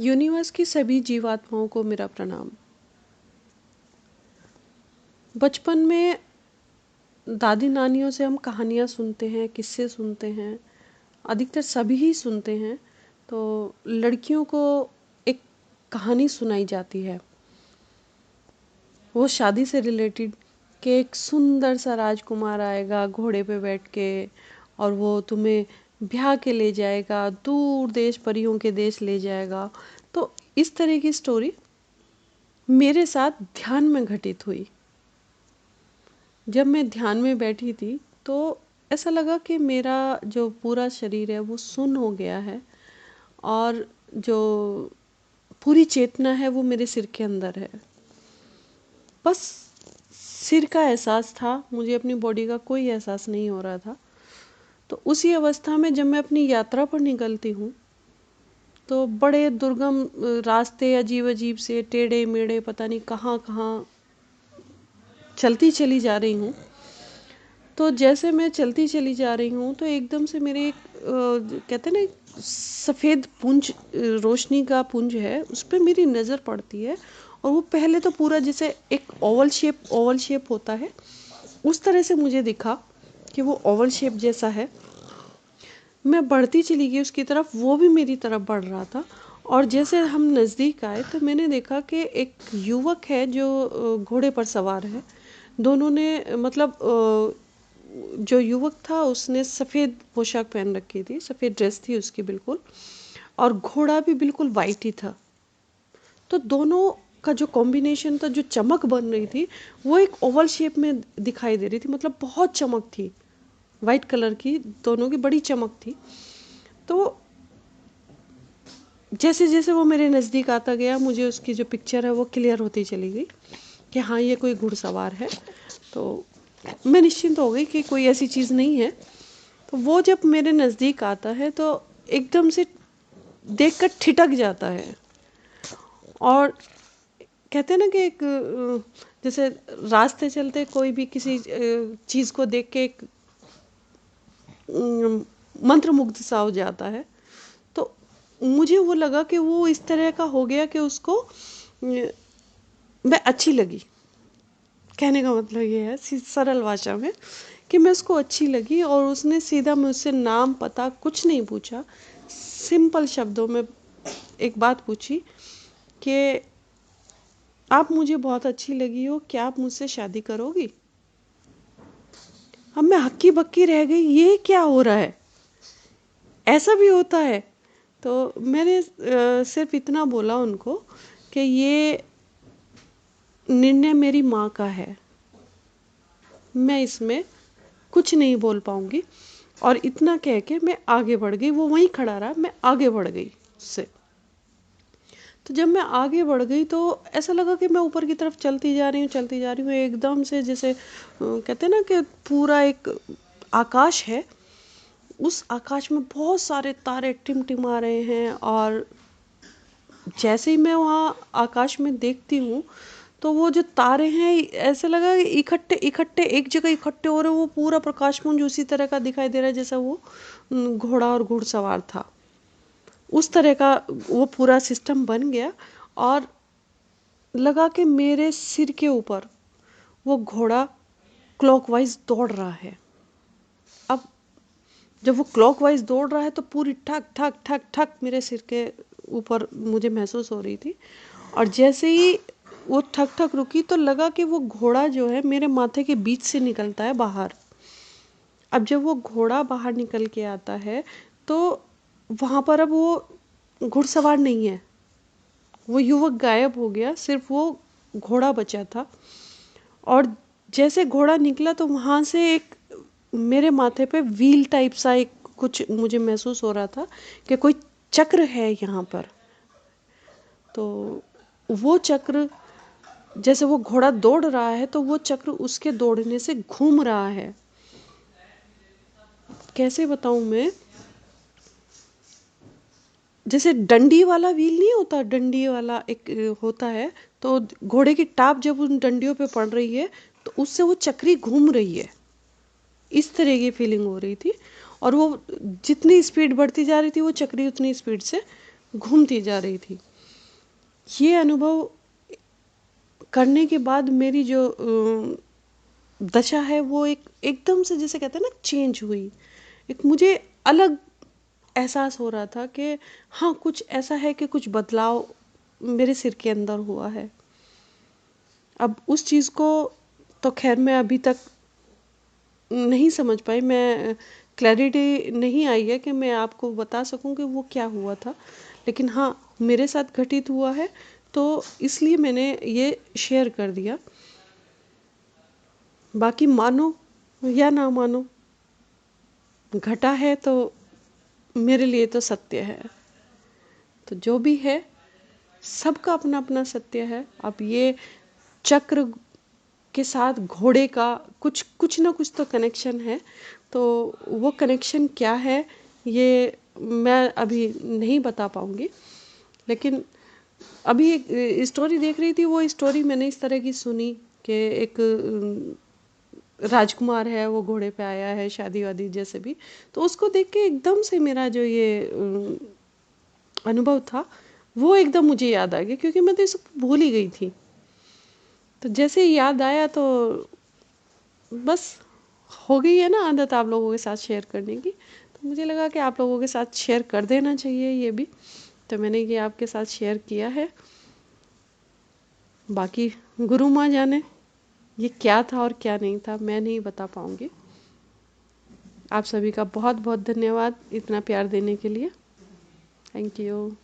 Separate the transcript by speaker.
Speaker 1: Universe की सभी जीवात्माओं को मेरा प्रणाम। बचपन में दादी नानियों से हम कहानियाँ सुनते हैं, किस्से सुनते हैं, अधिकतर सभी ही सुनते हैं। तो लड़कियों को एक कहानी सुनाई जाती है, वो शादी से रिलेटेड, कि एक सुंदर सा राजकुमार आएगा घोड़े पे बैठ के और वो तुम्हें ब्याह के ले जाएगा, दूर देश परियों के देश ले जाएगा। तो इस तरह की स्टोरी मेरे साथ ध्यान में घटित हुई। जब मैं ध्यान में बैठी थी तो ऐसा लगा कि मेरा जो पूरा शरीर है वो सुन्न हो गया है और जो पूरी चेतना है वो मेरे सिर के अंदर है। बस सिर का एहसास था, मुझे अपनी बॉडी का कोई एहसास नहीं हो रहा था। तो उसी अवस्था में जब मैं अपनी यात्रा पर निकलती हूँ तो बड़े दुर्गम रास्ते, अजीब अजीब से टेढ़े मेढ़े, पता नहीं कहाँ कहाँ चलती चली जा रही हूँ। तो जैसे मैं चलती चली जा रही हूँ तो एकदम से मेरे एक कहते हैं ना, एक सफ़ेद पुंज, रोशनी का पुंज है, उस पर मेरी नज़र पड़ती है। और वो पहले तो पूरा जैसे एक ओवल शेप होता है उस तरह से मुझे दिखा कि वो ओवल शेप जैसा है। मैं बढ़ती चली गई उसकी तरफ, वो भी मेरी तरफ बढ़ रहा था। और जैसे हम नज़दीक आए तो मैंने देखा कि एक युवक है जो घोड़े पर सवार है। दोनों ने मतलब जो युवक था उसने सफ़ेद पोशाक पहन रखी थी, सफ़ेद ड्रेस थी उसकी बिल्कुल, और घोड़ा भी बिल्कुल वाइट ही था। तो दोनों का जो कॉम्बिनेशन था, जो चमक बन रही थी, वो एक ओवल शेप में दिखाई दे रही थी, मतलब बहुत चमक थी, वाइट कलर की, दोनों की बड़ी चमक थी। तो जैसे जैसे वो मेरे नज़दीक आता गया मुझे उसकी जो पिक्चर है वो क्लियर होती चली गई कि हाँ ये कोई घुड़सवार है। तो मैं निश्चिंत हो गई कि कोई ऐसी चीज़ नहीं है। तो वो जब मेरे नज़दीक आता है तो एकदम से देखकर ठिठक जाता है। और कहते हैं ना कि एक जैसे रास्ते चलते कोई भी किसी चीज़ को देख के एक मंत्रमुग्ध सा हो जाता है। तो मुझे वो लगा कि वो इस तरह का हो गया कि उसको मैं अच्छी लगी। कहने का मतलब ये है सरल भाषा में कि मैं उसको अच्छी लगी और उसने सीधा मुझसे नाम पता कुछ नहीं पूछा, सिंपल शब्दों में एक बात पूछी कि आप मुझे बहुत अच्छी लगी हो, क्या आप मुझसे शादी करोगी? अब मैं हक्की बक्की रह गई, ये क्या हो रहा है, ऐसा भी होता है? तो मैंने सिर्फ इतना बोला उनको कि ये निर्णय मेरी माँ का है, मैं इसमें कुछ नहीं बोल पाऊंगी। और इतना कह के मैं आगे बढ़ गई, वो वहीं खड़ा रहा, मैं आगे बढ़ गई उससे। तो जब मैं आगे बढ़ गई तो ऐसा लगा कि मैं ऊपर की तरफ चलती जा रही हूँ, चलती जा रही हूँ, एकदम से जैसे कहते हैं ना कि पूरा एक आकाश है, उस आकाश में बहुत सारे तारे टिमटिमा रहे हैं। और जैसे ही मैं वहाँ आकाश में देखती हूँ तो वो जो तारे हैं ऐसे लगा कि इकट्ठे इकट्ठे एक जगह इकट्ठे हो रहे हैं। वो पूरा प्रकाशपुंज उसी तरह का दिखाई दे रहा है जैसा वो घोड़ा और घुड़सवार था, उस तरह का वो पूरा सिस्टम बन गया। और लगा कि मेरे सिर के ऊपर वो घोड़ा क्लॉकवाइज दौड़ रहा है। अब जब वो क्लॉकवाइज दौड़ रहा है तो पूरी ठक ठक ठक ठक मेरे सिर के ऊपर मुझे महसूस हो रही थी। और जैसे ही वो ठक ठक रुकी तो लगा कि वो घोड़ा जो है मेरे माथे के बीच से निकलता है बाहर। अब जब वो घोड़ा बाहर निकल के आता है तो वहाँ पर अब वो घुड़सवार नहीं है, वो युवक गायब हो गया, सिर्फ वो घोड़ा बचा था। और जैसे घोड़ा निकला तो वहाँ से एक मेरे माथे पे व्हील टाइप सा एक कुछ मुझे महसूस हो रहा था कि कोई चक्र है यहाँ पर। तो वो चक्र, जैसे वो घोड़ा दौड़ रहा है तो वो चक्र उसके दौड़ने से घूम रहा है। कैसे बताऊं मैं, जैसे डंडी वाला व्हील नहीं होता, डंडी वाला एक होता है, तो घोड़े की टाप जब उन डंडियों पे पड़ रही है तो उससे वो चक्री घूम रही है, इस तरह की फीलिंग हो रही थी। और वो जितनी स्पीड बढ़ती जा रही थी वो चक्री उतनी स्पीड से घूमती जा रही थी। ये अनुभव करने के बाद मेरी जो दशा है वो एकदम से, जैसे कहते हैं ना, चेंज हुई। एक मुझे अलग एहसास हो रहा था कि हाँ, कुछ ऐसा है कि कुछ बदलाव मेरे सिर के अंदर हुआ है। अब उस चीज़ को तो खैर मैं अभी तक नहीं समझ पाई, मैं क्लैरिटी नहीं आई है कि मैं आपको बता सकूं कि वो क्या हुआ था। लेकिन हाँ, मेरे साथ घटित हुआ है, तो इसलिए मैंने ये शेयर कर दिया। बाकी मानो या ना मानो, घटा है तो मेरे लिए तो सत्य है। तो जो भी है, सबका अपना अपना सत्य है। अब ये चक्र के साथ घोड़े का कुछ कुछ ना कुछ तो कनेक्शन है। तो वो कनेक्शन क्या है, ये मैं अभी नहीं बता पाऊंगी। लेकिन अभी एक स्टोरी देख रही थी, वो स्टोरी मैंने इस तरह की सुनी कि एक राजकुमार है, वो घोड़े पे आया है, शादी वादी जैसे भी। तो उसको देख के एकदम से मेरा जो ये अनुभव था, वो एकदम मुझे याद आ गया, क्योंकि मैं तो इसको भूल ही गई थी। तो जैसे ही याद आया तो बस हो गई है ना आदत आप लोगों के साथ शेयर करने की। तो मुझे लगा कि आप लोगों के साथ शेयर कर देना चाहिए ये भी। तो मैंने ये आपके साथ शेयर किया है। बाकी गुरु माँ जाने ये क्या था और क्या नहीं था, मैं नहीं बता पाऊंगी। आप सभी का बहुत बहुत धन्यवाद इतना प्यार देने के लिए। Thank you.